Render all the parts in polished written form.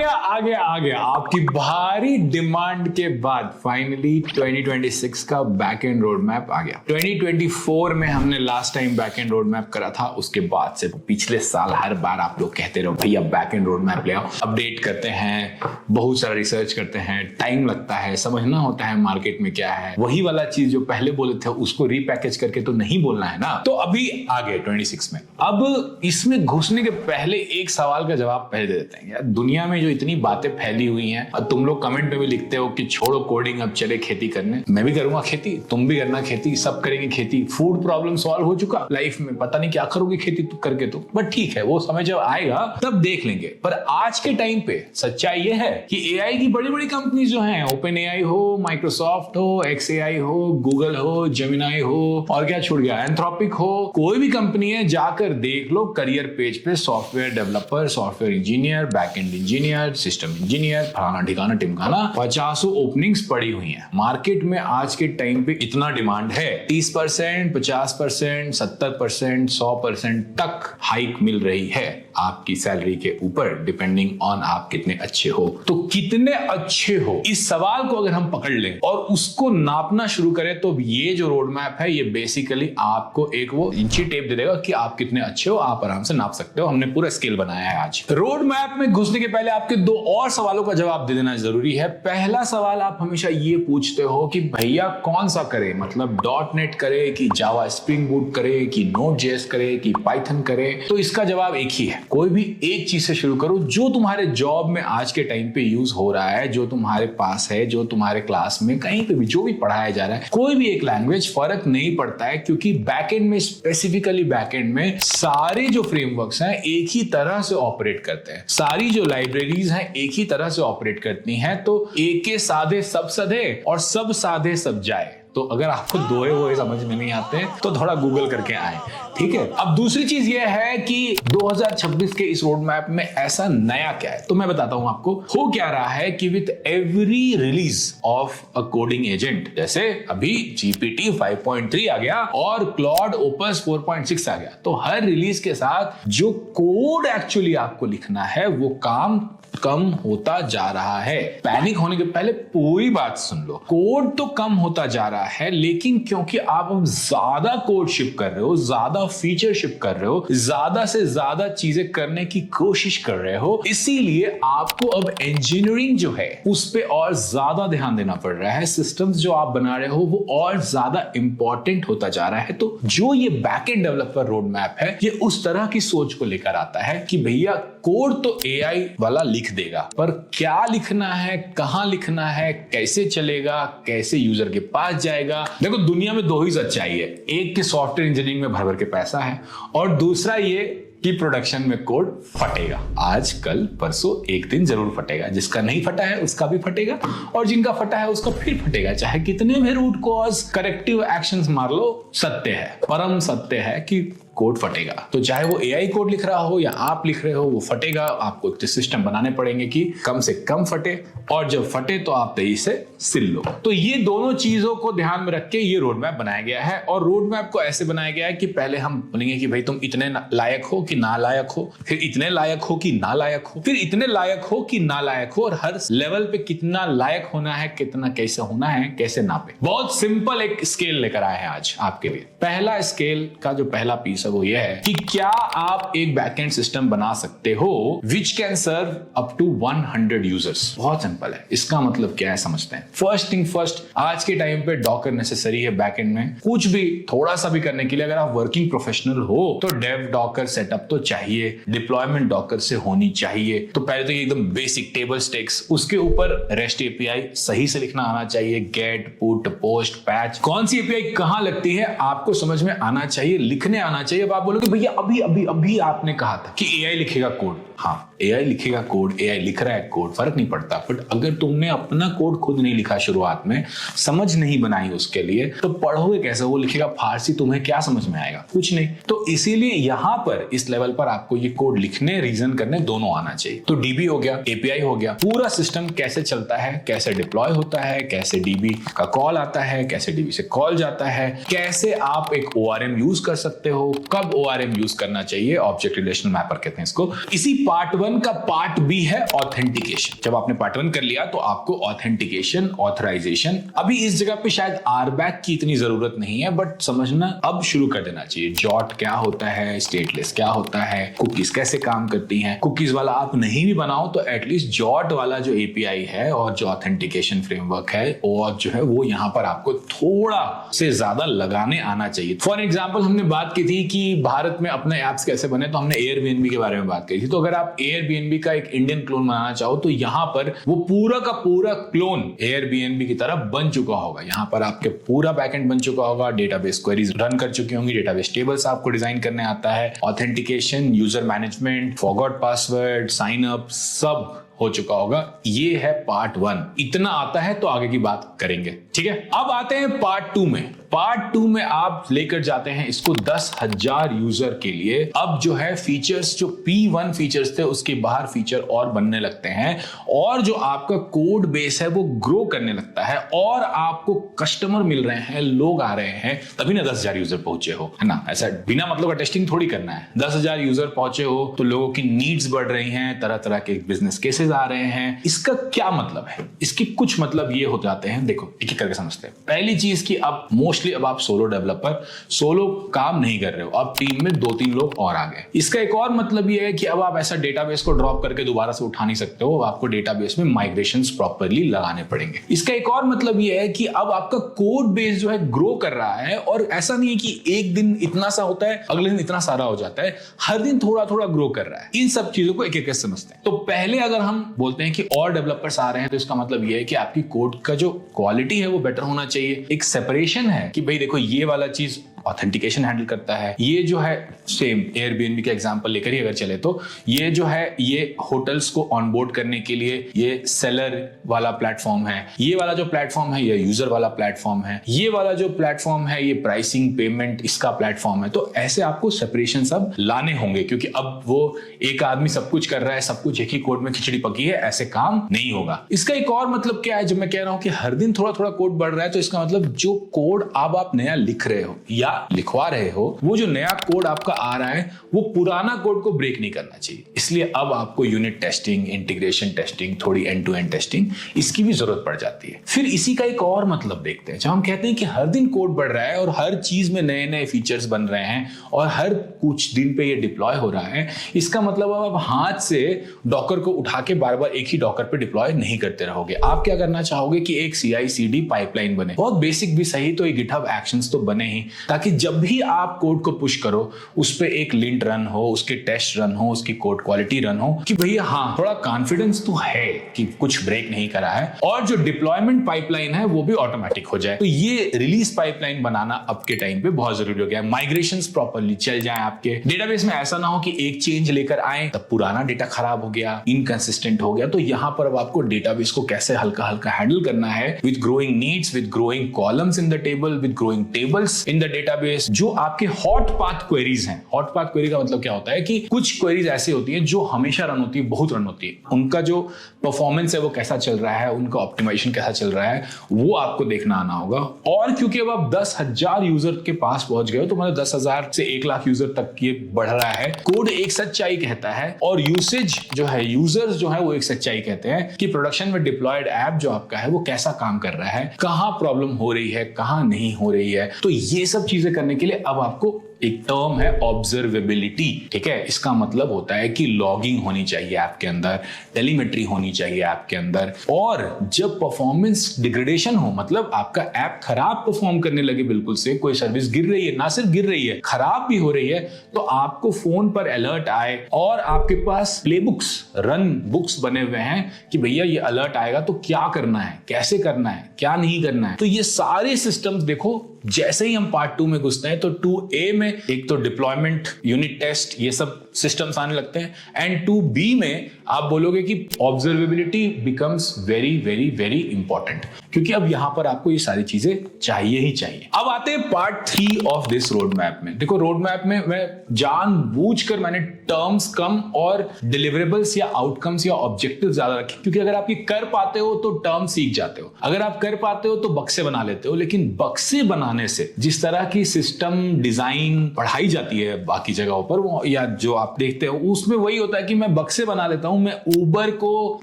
आ गया आपकी भारी डिमांड के बाद फाइनली 2026 का बैक एंड रोड मैप आ गया। 2024 में हमने last time back and road map करा था, उसके बाद से पिछले साल हर बार आप लोग कहते रहो भैया बैक एंड रोड मैप ले आओ, अपडेट करते हैं, बहुत सारा रिसर्च करते हैं, टाइम लगता है, समझना होता है मार्केट में क्या है, वही वाला चीज जो पहले बोले थे उसको रीपैकेज करके तो नहीं बोलना है ना। तो अभी आ गए 26 में। अब इसमें घुसने के पहले एक सवाल का जवाब पहले दे देते हैं। यार दुनिया में जो इतनी बातें फैली हुई हैं और तुम लोग कमेंट में भी लिखते हो कि छोड़ो कोडिंग, अब चले खेती करने। मैं भी करूंगा खेती, तुम भी करना खेती, सब करेंगे खेती। फूड प्रॉब्लम सॉल्व हो चुका लाइफ में, पता नहीं क्या करोगे खेती करके तो, बट ठीक है वो समय जब आएगा तब देख लेंगे। पर आज के टाइम पे सच्चाई ये है कि एआई की बड़ी बड़ी कंपनी जो हैं, ओपन एआई हो, माइक्रोसॉफ्ट हो, XAI हो, गूगल हो, जेमिनाई हो, और क्या छूट गया, एंथ्रोपिक हो, कोई भी कंपनी है जाकर देख लो करियर पेज पे software developer, software engineer, backend engineer, system engineer, फलाना ठिकाना टिमकाना 50 ओपनिंग्स पड़ी हुई हैं। मार्केट में आज के टाइम पे इतना डिमांड है, 30%, 50%, 70%, 100% तक हाइक मिल रही है आपकी सैलरी के ऊपर, डिपेंडिंग ऑन आप कितने अच्छे हो। तो कितने अच्छे हो, इस सवाल को अगर हम पकड़ लें और उसको नापना शुरू करें तो ये जो रोड मैप है ये बेसिकली आपको एक वो इंची टेप दे देगा कि आप कितने अच्छे हो, आप आराम से नाप सकते हो। हमने पूरा स्केल बनाया है आज। रोड मैप में घुसने के पहले आपके दो और सवालों का जवाब दे देना जरूरी है। पहला सवाल आप हमेशा ये पूछते हो कि भैया कौन सा करे, मतलब .NET करे कि जावा स्प्रिंग बूट करे कि Node.js करे कि पाइथन करे। तो इसका जवाब एक ही है, कोई भी एक चीज से शुरू करो जो तुम्हारे जॉब में आज के टाइम पे यूज हो रहा है, जो तुम्हारे पास है, जो तुम्हारे क्लास में कहीं पे भी जो भी पढ़ाया जा रहा है, कोई भी एक लैंग्वेज, फर्क नहीं पड़ता है। क्योंकि बैकएंड में, स्पेसिफिकली बैकएंड में सारे जो फ्रेमवर्क्स हैं एक ही तरह से ऑपरेट करते हैं, सारी जो लाइब्रेरीज हैं एक ही तरह से ऑपरेट करती हैं। तो एक के साधे सब सधे और सब साधे सब जाए। तो अगर आपको दोए वो समझ में नहीं आते तो थोड़ा गूगल करके आए, ठीक है। अब दूसरी चीज ये है कि 2026 के इस रोड मैप में ऐसा नया क्या है, तो मैं बताता हूं आपको। हो क्या रहा है कि with every release of a coding agent, जैसे अभी GPT 5.3 आ गया और क्लॉड ओपस 4.6 आ गया, तो हर रिलीज के साथ जो कोड एक्चुअली आपको लिखना है वो काम कम होता जा रहा है। पैनिक होने के पहले पूरी बात सुन लो। कोड तो कम होता जा रहा है, लेकिन क्योंकि आप अब ज्यादा कोड शिप कर रहे हो, ज्यादा फीचर शिप कर रहे हो, ज्यादा से ज्यादा चीजें करने की कोशिश कर रहे हो, इसीलिए आपको अब इंजीनियरिंग जो है उस पे और ज्यादा ध्यान देना पड़ रहा है। सिस्टम्स जो आप बना रहे हो वो और ज्यादा इंपॉर्टेंट होता जा रहा है। तो जो ये बैकएंड डेवलपर रोड मैप है ये उस तरह की सोच को लेकर आता है कि भैया कोड तो एआई वाला लिख देगा, पर क्या लिखना है, कहां लिखना है, कैसे चलेगा, कैसे यूजर के पास जाएगा। देखो दुनिया में दो ही सच्चाई है, एक कि सॉफ्टवेयर इंजीनियरिंग में भर भर के पैसा है और दूसरा ये कि प्रोडक्शन में कोड फटेगा। आज कल परसों एक दिन जरूर फटेगा, जिसका नहीं फटा है उसका भी फटेगा और जिनका फटा है उसका फिर फटेगा। चाहे कितने भी रूट कॉज करेक्टिव एक्शंस मार लो, सत्य है, परम सत्य है कि कोड फटेगा। तो चाहे वो एआई कोड लिख रहा हो या आप लिख रहे हो वो फटेगा। आपको एक सिस्टम बनाने पड़ेंगे कि कम से कम फटे, और जब फटे तो आप तेजी से सिल लो। तो ये दोनों चीजों को ध्यान में रख के ये रोड मैप बनाया गया है। और रोड मैप को ऐसे बनाया गया है कि पहले हम बोलेंगे कि भाई तुम इतने लायक हो कि ना लायक हो, फिर इतने लायक हो कि ना लायक हो, फिर इतने लायक हो कि ना लायक हो, और हर लेवल पे कितना लायक होना है, कितना कैसे होना है, कैसे नापे। बहुत सिंपल एक स्केल लेकर आए हैं आज आपके लिए। पहला स्केल का जो पहला पीस वो ये है कि क्या आप एक बैकएंड सिस्टम बना सकते हो which can serve up to 100 users. बहुत सिंपल है, इसका मतलब क्या है समझते हैं। फर्स्ट थिंग फर्स्ट, आज के टाइम पे डॉकर नेसेसरी है बैकएंड में। कुछ भी थोड़ा सा भी करने के लिए अगर आप वर्किंग प्रोफेशनल हो तो डेव डॉकर सेटअप तो चाहिए, डिप्लॉयमेंट डॉकर से होनी चाहिए। तो पहले तो एकदम बेसिक टेबल स्टेक्स, उसके ऊपर रेस्ट एपीआई सही से लिखना आना चाहिए, गेट, पुट, पोस्ट, पैच, कौन सी एपीआई कहां लगती है आपको समझ में आना चाहिए, लिखने आना चाहिए। अब आप बोलोगे भैया अभी आपने कहा था कि एआई लिखेगा कोड। हाँ, एआई लिखेगा कोड, एआई लिख रहा है कोड, फर्क नहीं पड़ता। बट अगर तुमने अपना कोड खुद नहीं लिखा शुरुआत में, समझ नहीं बनाई उसके लिए, तो पढ़ोगे कैसे? वो लिखेगा फारसी, तुम्हें क्या समझ में आएगा? कुछ नहीं। तो इसीलिए यहां पर इस लेवल पर आपको ये कोड लिखने, रीजन करने दोनों आना चाहिए। तो डीबी हो गया, एपीआई हो गया, पूरा सिस्टम कैसे चलता है, कैसे डिप्लॉय होता है, कैसे डीबी का कॉल आता है, कैसे डीबी से कॉल जाता है, कैसे आप एक ओआरएम यूज कर सकते हो, कब ओआरएम यूज करना चाहिए, ऑब्जेक्ट रिलेशनल मैपर कहते हैं इसको। इसी पार्ट वन का पार्ट बी है ऑथेंटिकेशन। जब आपने पार्ट वन कर लिया तो आपको ऑथेंटिकेशन, ऑथराइजेशन, अभी इस जगह पे शायद आरबैक की इतनी जरूरत नहीं है, बट समझना अब शुरू कर देना चाहिए। जॉट क्या होता है, स्टेटलेस क्या होता है, कुकीज कैसे काम करती हैं। कुकीज वाला आप नहीं भी बनाओ तो एटलीस्ट जॉट वाला जो एपीआई है और जो ऑथेंटिकेशन फ्रेमवर्क है और जो है वो यहाँ पर आपको थोड़ा से ज्यादा लगाने आना चाहिए। फॉर एग्जाम्पल हमने बात की थी कि भारत में अपने एप्स कैसे बने, तो हमने एयरबीएनबी के बारे में बात की थी। तो अगर आप एयरबीएनबी का एक इंडियन क्लोन बनाना चाहो तो यहाँ पर वो पूरा का पूरा क्लोन एयरबीएनबी की तरह बन चुका होगा। यहाँ पर आपके पूरा बैकएंड बन चुका होगा, डेटाबेस क्वेरीज रन कर चुकी होंगी, डेटाबेस टेबल्स आपको डिजाइन करने आता है, authentication, user management, forgot password, sign up, सब हो चुका होगा। ये है पार्ट वन। इतना आता है तो आगे की बात करेंगे, ठीक है। अब आते हैं पार्ट टू में। पार्ट टू में आप लेकर जाते हैं इसको 10,000 यूजर के लिए। अब जो है फीचर्स, जो P1 फीचर्स थे उसके बाहर फीचर और बनने लगते हैं और जो आपका कोड बेस है वो ग्रो करने लगता है और आपको कस्टमर मिल रहे हैं, लोग आ रहे हैं, तभी ना 10,000 यूजर पहुंचे हो, है ना। ऐसा बिना मतलब का टेस्टिंग थोड़ी करना है। 10,000 यूजर पहुंचे हो तो लोगों की नीड्स बढ़ रही हैं, तरह तरह के बिजनेस केसेस आ रहे हैं। इसका क्या मतलब है? इसके कुछ मतलब ये हो जाते हैं, देखो एक एक करके समझते हैं। पहली चीज की अब मोस्टली अब आप सोलो डेवलपर, सोलो काम नहीं कर रहे हो, अब टीम में 2-3 लोग और आ गए। इसका एक और मतलब ये है कि अब आप ऐसा डेटाबेस को ड्रॉप करके दोबारा से उठा नहीं सकते हो, आपको डेटाबेस में माइग्रेशंस प्रॉपर्ली लगाने पड़ेंगे। इसका एक और मतलब ये है कि अब आपका कोड बेस जो है ग्रो कर रहा है और ऐसा नहीं है कि एक दिन इतना सा होता है, अगले दिन इतना सारा हो जाता है, हर दिन थोड़ा थोड़ा ग्रो कर रहा है। इन सब चीजों को एक एक समझते हैं। तो पहले अगर हम बोलते हैं कि और डेवलपर्स आ रहे हैं तो इसका मतलब यह है कि आपकी कोड का जो क्वालिटी है वो बेटर होना चाहिए। एक सेपरेशन है कि भाई देखो ये वाला चीज ऑथेंटिकेशन हैंडल करता है, ये जो है सेम एयरबीएनबी का एग्जांपल लेकर ही अगर चले तो ये जो है ये होटल्स को ऑनबोर्ड करने के लिए ये सेलर वाला प्लेटफॉर्म है, ये वाला जो प्लेटफॉर्म है ये यूजर वाला प्लेटफॉर्म है, ये वाला जो प्लेटफॉर्म है ये प्राइसिंग पेमेंट इसका प्लेटफॉर्म है। तो ऐसे आपको सेपरेशन सब लाने होंगे क्योंकि अब वो एक आदमी सब कुछ कर रहा है, सब कुछ एक ही कोड में खिचड़ी पकी है, ऐसे काम नहीं होगा। इसका एक और मतलब क्या है, जब मैं कह रहा हूं कि हर दिन थोड़ा थोड़ा कोड बढ़ रहा है तो इसका मतलब जो कोड अब आप नया लिख रहे हो या लिखवा रहे हो, वो जो नया कोड आपका आ रहा है वो पुराना कोड को ब्रेक नहीं करना चाहिए। इसलिए अब आपको यूनिट टेस्टिंग, इंटीग्रेशन टेस्टिंग, थोड़ी एंड टू एंड टेस्टिंग इसकी भी जरूरत पड़ जाती है। फिर इसी का एक और मतलब देखते हैं, जब हम कहते हैं कि हर दिन कोड बढ़ रहा है और हर चीज में नए नए फीचर्स बन रहे हैं और हर कुछ दिन पे ये डिप्लॉय हो रहा है, इसका मतलब अब आप हाथ से डॉकर को उठा के बार बार एक ही डॉकर पे डिप्लॉय नहीं करते रहोगे। आप क्या करना चाहोगे कि एक CI/CD पाइपलाइन बने, बहुत बेसिक भी सही तो ये गिटहब एक्शंस तो बने ही, ताकि जब भी आप कोड को पुश करो उस पे एक लिंट रन हो, उसके टेस्ट रन हो, उसकी कोड क्वालिटी रन हो कि भैया हाँ थोड़ा कॉन्फिडेंस तो है कि कुछ ब्रेक नहीं करा है, और जो डिप्लॉयमेंट पाइपलाइन है वो भी ऑटोमेटिक हो जाए। तो ये रिलीज पाइपलाइन बनाना अब के टाइम पे बहुत जरूरी हो गया है। माइग्रेशंस प्रॉपर्ली चल जाए आपके डेटाबेस में, ऐसा ना हो कि एक चेंज लेकर आए तब पुराना डेटा खराब हो गया, इनकंसिस्टेंट हो गया। तो यहां पर अब आपको डेटाबेस को कैसे हल्का हल्का हैंडल करना है with growing needs, with growing columns in the table, with growing tables in the database. जो आपके हॉट पाथ क्वेरीज हैं, हॉट पाथ क्वेरी का मतलब क्या होता है कि कुछ क्वेरीज ऐसी होती हैं जो हमेशा रन होती है, बहुत रन होती है, उनका जो परफॉर्मेंस है वो कैसा चल रहा है, उनका ऑप्टिमाइजेशन कैसा चल रहा है, वो आपको देखना आना होगा। और क्योंकि अब आप 10,000 यूजर के पास पहुंच गए हो तो मतलब 10,000 से 1 लाख यूजर तक ये बढ़ रहा है। कोड एक सच्चाई कहता है और यूसेज जो है, यूजर्स जो है वो एक सच्चाई कहते हैं कि प्रोडक्शन में डिप्लॉयड ऐप जो आपका है वो कैसा काम कर रहा है, कहां प्रॉब्लम हो रही है, कहां नहीं हो रही है। तो ये सब चीजें करने के लिए अब आपको एक टर्म है ऑब्जर्वेबिलिटी, ठीक है। इसका मतलब होता है कि लॉगिंग होनी चाहिए ऐप के अंदर, टेलीमेट्री होनी चाहिए ऐप के अंदर, और जब परफॉर्मेंस डिग्रेडेशन हो, मतलब आपका ऐप खराब परफॉर्म करने लगे, बिल्कुल से कोई सर्विस गिर रही है, ना सिर्फ गिर रही है खराब भी हो रही है, तो आपको फोन पर अलर्ट आए और आपके पास प्लेबुक्स, रन बुक्स बने हुए हैं कि भैया ये अलर्ट आएगा तो क्या करना है, कैसे करना है, क्या नहीं करना है। तो ये सारे सिस्टम्स देखो जैसे ही हम पार्ट 2 में घुसते हैं तो 2A में एक तो डिप्लॉयमेंट, यूनिट टेस्ट, ये सब सिस्टम्स आने लगते हैं, एंड 2B में आप बोलोगे कि observability becomes very very very important, क्योंकि अब यहां पर आपको ये सारी चीजें चाहिए ही चाहिए। अब आते हैं part 3 of this road map में। देखो रोड मैप में मैं जानबूझकर मैंने टर्म्स कम और डिलीवरेबल्स या आउटकम्स या ऑब्जेक्टिव ज्यादा रखे, क्योंकि अगर आप ये कर पाते हो तो टर्म सीख जाते हो, अगर आप कर पाते हो तो बक्से बना लेते हो। लेकिन बक्से बनाने से, जिस तरह की सिस्टम डिजाइन मार्केटिंग पढ़ाई जाती है बाकी जगहों पर, वो या जो आप देखते हो उसमें वही होता है कि मैं बक्से बना लेता हूं, मैं उबर को,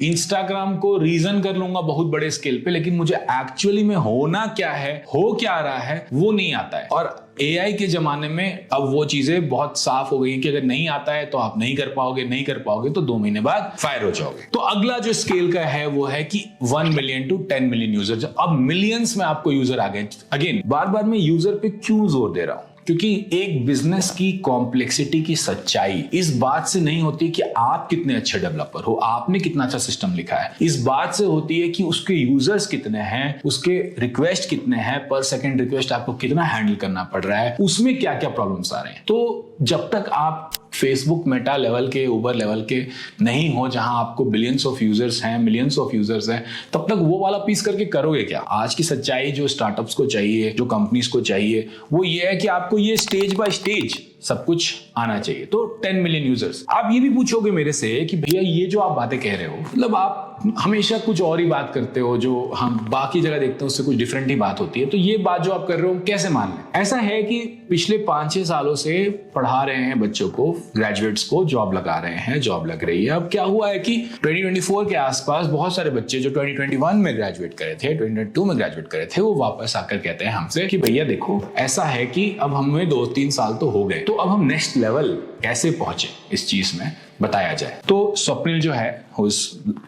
इंस्टाग्राम को रीजन कर लूंगा बहुत बड़े स्केल पे, लेकिन मुझे एक्चुअली में होना क्या है, हो क्या रहा है, वो नहीं आता है। और एआई के जमाने में अब वो चीजें बहुत साफ हो गई हैं कि अगर नहीं आता है तो आप नहीं कर पाओगे, नहीं कर पाओगे तो 2 महीने बाद फायर हो जाओगे। तो अगला जो स्केल का है वो है कि 1 मिलियन टू 10 मिलियन यूजर। अब मिलियंस में आपको यूजर आ गए। अगेन बार बार मैं यूजर पे क्यों जोर दे रहा हूं, क्योंकि एक बिजनेस की कॉम्प्लेक्सिटी की सच्चाई इस बात से नहीं होती कि आप कितने अच्छे डेवलपर हो, आपने कितना अच्छा सिस्टम लिखा है। इस बात से होती है कि उसके यूजर्स कितने हैं, उसके रिक्वेस्ट कितने हैं, पर सेकंड रिक्वेस्ट आपको कितना हैंडल करना पड़ रहा है, उसमें क्या क्या प्रॉब्लम्स आ रहे हैं। तो जब तक आप फेसबुक मेटा लेवल के, उबर लेवल के नहीं हो, जहां आपको बिलियंस ऑफ यूजर्स हैं, मिलियंस ऑफ यूजर्स हैं, तब तक वो वाला पीस करके करोगे क्या। आज की सच्चाई जो स्टार्टअप्स को चाहिए, जो कंपनीज को चाहिए, वो ये है कि आपको ये स्टेज बाय स्टेज सब कुछ आना चाहिए। तो 10 मिलियन यूजर्स। आप ये भी पूछोगे मेरे से कि भैया ये जो आप बातें कह रहे हो, मतलब आप हमेशा कुछ और ही बात करते हो, जो हम बाकी जगह देखते हैं उससे कुछ डिफरेंट ही बात होती है, तो ये बात जो आप कर रहे हो कैसे मान लें। ऐसा है कि पिछले 5-6 सालों से पढ़ा रहे हैं बच्चों को, ग्रेजुएट्स को जॉब लगा रहे हैं, जॉब लग रही है। अब क्या हुआ है कि 2024 के आसपास बहुत सारे बच्चे जो 2021 में ग्रेजुएट करे थे, 2022 में ग्रेजुएट करे थे, वो वापस आकर कहते हैं हमसे कि भैया देखो ऐसा है कि अब हमें 2-3 साल तो हो गए, तो अब हम नेक्स्ट लेवल कैसे पहुंचे इस चीज में बताया जाए। तो स्वप्निल जो है, who is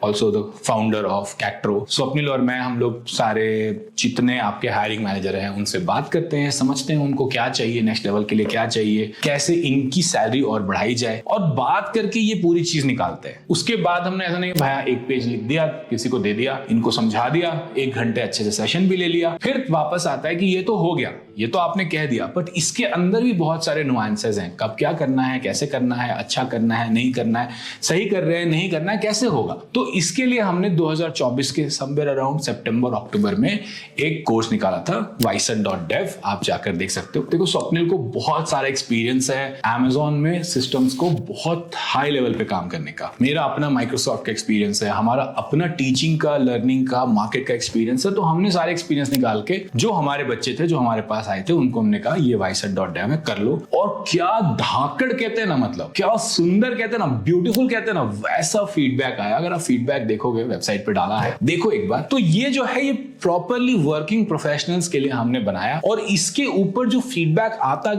also the founder of Cactro, Swapnil और मैं, हम लोग सारे जितने आपके हायरिंग मैनेजर हैं उनसे बात करते हैं, समझते हैं उनको क्या चाहिए, नेक्स्ट लेवल के लिए क्या चाहिए, कैसे इनकी सैलरी और बढ़ाई जाए, और बात करके ये पूरी चीज निकालते हैं। उसके बाद हमने ऐसा नहीं भाया एक पेज लिख दिया, किसी को दे दिया, इनको समझा दिया, 1 घंटे अच्छे से सेशन भी ले लिया, फिर वापस आता है कि ये तो हो गया, ये तो आपने कह दिया, बट इसके अंदर भी बहुत सारे नुआंसेस हैं। कब क्या करना है, कैसे करना है, अच्छा करना है, नहीं करना है, सही कर रहे हैं, नहीं करना है, कैसे होगा। तो इसके लिए हमने 2024 के समवेयर अराउंड सितंबर अक्टूबर में एक कोर्स निकाला था, wisent.dev। आप जाकर देख सकते हो। देखो स्वप्निल को बहुत सारा एक्सपीरियंस है Amazon में सिस्टम्स को बहुत हाई लेवल पे काम करने का, मेरा अपना माइक्रोसॉफ्ट का एक्सपीरियंस है, हमारा अपना टीचिंग का, लर्निंग का, मार्केट का एक्सपीरियंस है। तो हमने सारे एक्सपीरियंस निकाल के जो हमारे बच्चे थे, जो हमारे पास आए थे, उनको हमने कहा ये wisent.dev में कर लो। और क्या धाकड़ कहते हैं ना, मतलब क्या सुंदर कहते हैं ना, ब्यूटीफुल कहते हैं ना, वैसा फीडबैक आया। अगर आप फीडबैक देखोगे, वेबसाइट पे डाला है, देखो एक बार। तो ये जो है ये प्रॉपरली वर्किंग प्रोफेशनल्स के लिए हमने बनाया, और इसके ऊपर जो फीडबैक आता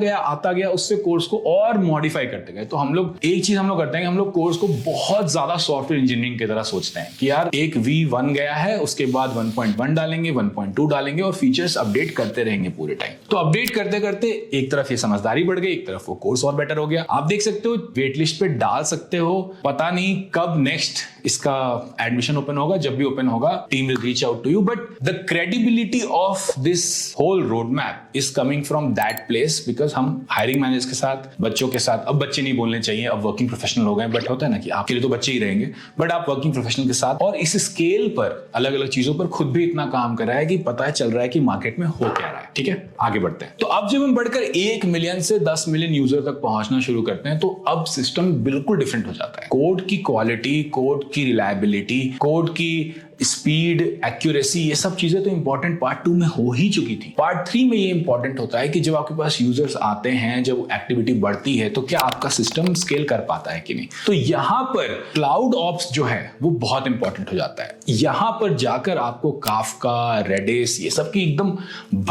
गया उससे कोर्स को और मॉडिफाई करते गए। तो हम लोग एक चीज हम लोग करते हैं कि हम लोग कोर्स को बहुत ज्यादा सॉफ्टवेयर इंजीनियरिंग की तरह सोचते हैं कि यार एक V1 गया है, उसके बाद 1.1 डालेंगे, 1.2 डालेंगे, और फीचर्स अपडेट करते रहेंगे पूरे टाइम। तो अपडेट करते करते एक तरफ ये समझदारी बढ़ गई, एक तरफ वो कोर्स और बेटर हो गया। आप देख सकते हो, वेट लिस्ट पे डाल सकते हो, पता नहीं कब नेक्स्ट इसका एडमिशन ओपन होगा, जब भी ओपन होगा team will reach out to you. But the credibility of this whole road map is coming from that place, because हम हायरिंग मैनेजर्स के साथ, बच्चों के साथ, अब बच्चे नहीं बोलने चाहिए, अब वर्किंग प्रोफेशनल हो गए, बट होता है ना कि आपके लिए तो बच्चे ही रहेंगे, बट आप वर्किंग प्रोफेशनल के साथ और इस स्केल पर अलग अलग चीजों पर खुद भी इतना काम कर रहा है कि पता चल रहा है कि मार्केट में हो क्या रहा है। ठीक है, आगे बढ़ते हैं। तो अब जब हम बढ़कर 1 मिलियन से 10 मिलियन यूजर तक पहुंचना शुरू करते हैं, तो अब सिस्टम बिल्कुल डिफरेंट हो जाता है। कोड की क्वालिटी, कोड की रिलायबिलिटी, कोड की स्पीड, एक्यूरेसी, ये सब चीजें तो इंपॉर्टेंट पार्ट 2 में हो ही चुकी थी। पार्ट 3 में ये इंपॉर्टेंट होता है कि जब आपके पास यूजर्स आते हैं, जब एक्टिविटी बढ़ती है, तो क्या आपका सिस्टम स्केल कर पाता है कि नहीं। तो यहां पर क्लाउड ऑप्स जो है वो बहुत इंपॉर्टेंट हो जाता है। यहां पर जाकर आपको काफका, रेडिस, ये सब की एकदम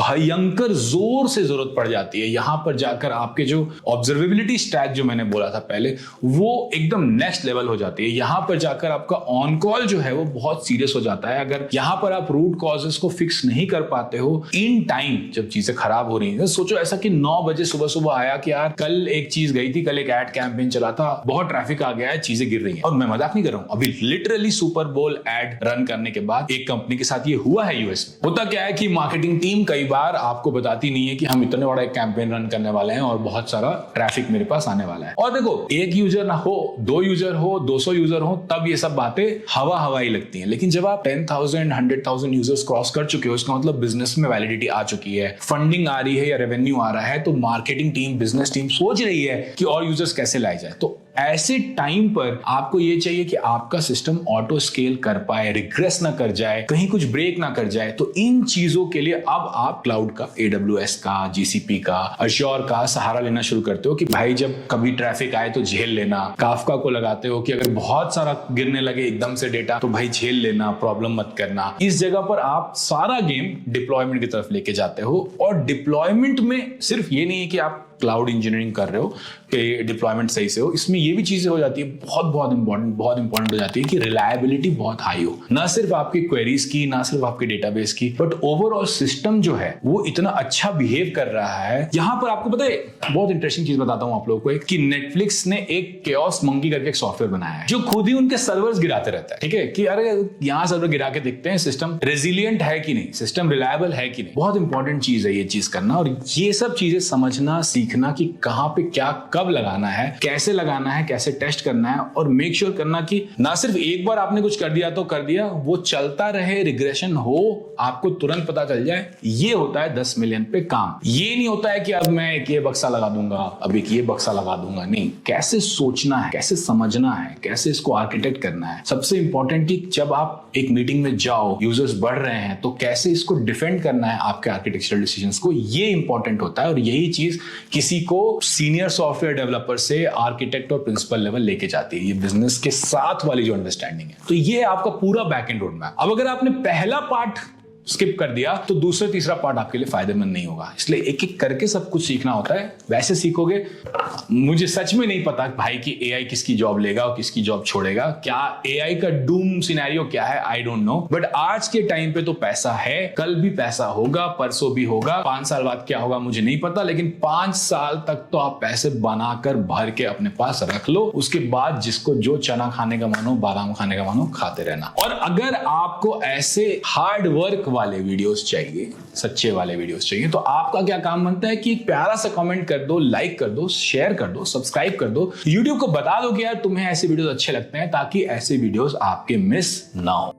भयंकर जोर से जरूरत पड़ जाती है। यहां पर जाकर आपके जो ऑब्जर्वेबिलिटी स्टैक जो मैंने बोला था पहले, वो एकदम नेक्स्ट लेवल हो जाती है। यहां पर जाकर आपका ऑन कॉल जो है वो बहुत सीरियस हो जाता है। अगर यहां पर आप रूट कॉजेस को फिक्स नहीं कर पाते हो इन टाइम, जब चीजें खराब हो रही हैं, सोचो ऐसा कि 9 बजे सुबह आया कि यार कल एक चीज गई थी, कल एक एड कैंपेन चला था, बहुत ट्रैफिक आ गया है, चीजें गिर रही हैं। और मैं मजाक नहीं कर रहा हूं, अभी लिटरली सुपर बोल एड रन करने के बाद एक कंपनी के साथ ये हुआ है यूएस में। होता क्या है कि मार्केटिंग टीम कई बार आपको बताती नहीं है कि हम इतने बड़ा एक कैंपेन रन करने वाले हैं और बहुत सारा ट्रैफिक मेरे पास आने वाला है। और देखो, एक यूजर ना हो, 2 यूजर हो, 200 यूजर हो, तब ये सब बातें हवा ही लगती हैं। लेकिन जब आप 10,000, 100,000 यूजर्स क्रॉस कर चुके हो, इसका मतलब बिजनेस में वैलिडिटी आ चुकी है, फंडिंग आ रही है या रेवेन्यू आ रहा है, तो मार्केटिंग टीम, बिजनेस टीम सोच रही है कि और यूजर्स कैसे लाए जाए। तो ऐसे टाइम पर आपको ये चाहिए कि आपका सिस्टम ऑटो स्केल कर पाए, रिग्रेस ना कर जाए, कहीं कुछ ब्रेक ना कर जाए। तो इन चीजों के लिए अब आप क्लाउड का, AWS का, GCP का, Azure का सहारा लेना शुरू करते हो कि भाई जब कभी ट्रैफिक आए तो झेल लेना। काफका को लगाते हो कि अगर बहुत सारा गिरने लगे एकदम से डेटा तो भाई झेल लेना, प्रॉब्लम मत करना। इस जगह पर आप सारा गेम डिप्लॉयमेंट की तरफ लेके जाते हो। और डिप्लॉयमेंट में सिर्फ ये नहीं है कि आप क्लाउड इंजीनियरिंग कर रहे हो कि डिप्लॉयमेंट सही से हो, इसमें ये भी चीजें हो जाती है बहुत इंपॉर्टेंट हो जाती है कि रिलायबिलिटी बहुत हाई हो, ना सिर्फ आपकी क्वेरीज की, ना सिर्फ आपके डेटाबेस की, बट ओवरऑल सिस्टम जो है वो इतना अच्छा बिहेव कर रहा है। यहां पर आपको पता है, बहुत इंटरेस्टिंग चीज बताता हूं आप लोगों को कि नेटफ्लिक्स ने एक केओस मंकी करके एक सॉफ्टवेयर बनाया है जो खुद ही उनके सर्वर्स गिराते रहता है। ठीक है कि अरे यहां सर्वर गिरा के देखते हैं सिस्टम रेजिलियंट है कि नहीं, सिस्टम रिलायबल है कि नहीं। बहुत इंपॉर्टेंट चीज है ये चीज करना, और ये सब चीजें समझना, सीखना कि कहां पे क्या कब लगाना है, कैसे लगाना है, कैसे टेस्ट करना है, और मेक श्योर करना कि ना सिर्फ एक बार आपने कुछ कर दिया तो कर दिया, वो चलता रहे, रिग्रेशन हो, आपको तुरंत पता चल जाए। ये होता है 10 मिलियन पे काम। ये नहीं होता है कि अब मैं एक ये बक्सा लगा दूंगा, अब एक ये बक्सा लगा दूंगा। नहीं, कैसे सोचना है, कैसे समझना है, कैसे इसको आर्किटेक्ट करना है। सबसे इंपॉर्टेंट कि जब आप एक मीटिंग में जाओ, यूजर्स बढ़ रहे हैं, तो कैसे इसको डिफेंड करना है आपके आर्किटेक्चरल डिसीजंस को, ये इंपॉर्टेंट होता है। और यही चीज किसी को सीनियर सॉफ्टवेयर डेवलपर से आर्किटेक्ट और प्रिंसिपल लेवल लेके जाती है, ये बिजनेस के साथ वाली जो अंडरस्टैंडिंग है। तो ये आपका पूरा बैकएंड रोड मैप। अब अगर आपने पहला पार्ट स्किप कर दिया तो दूसरा तीसरा पार्ट आपके लिए फायदेमंद नहीं होगा। इसलिए एक एक करके सब कुछ सीखना होता है। वैसे सीखोगे, मुझे सच में नहीं पता भाई कि एआई किसकी जॉब लेगा और किसकी जॉब छोड़ेगा, क्या एआई का डूम सिनेरियो क्या है, आई डोंट नो। बट आज के टाइम पे तो पैसा है, कल भी पैसा होगा, परसों भी होगा, 5 साल बाद क्या होगा मुझे नहीं पता, लेकिन 5 साल तक तो आप पैसे बनाकर भर के अपने पास रख लो। उसके बाद जिसको जो चना खाने का मानो, बादाम खाने का मानो, खाते रहना। और अगर आपको ऐसे हार्ड वर्क वाले वीडियोस चाहिए, सच्चे वाले वीडियोस चाहिए, तो आपका क्या काम बनता है कि एक प्यारा सा कमेंट कर दो, लाइक कर दो, शेयर कर दो, सब्सक्राइब कर दो, YouTube को बता दो कि यार तुम्हें ऐसे वीडियोस अच्छे लगते हैं, ताकि ऐसे वीडियोस आपके मिस ना हो।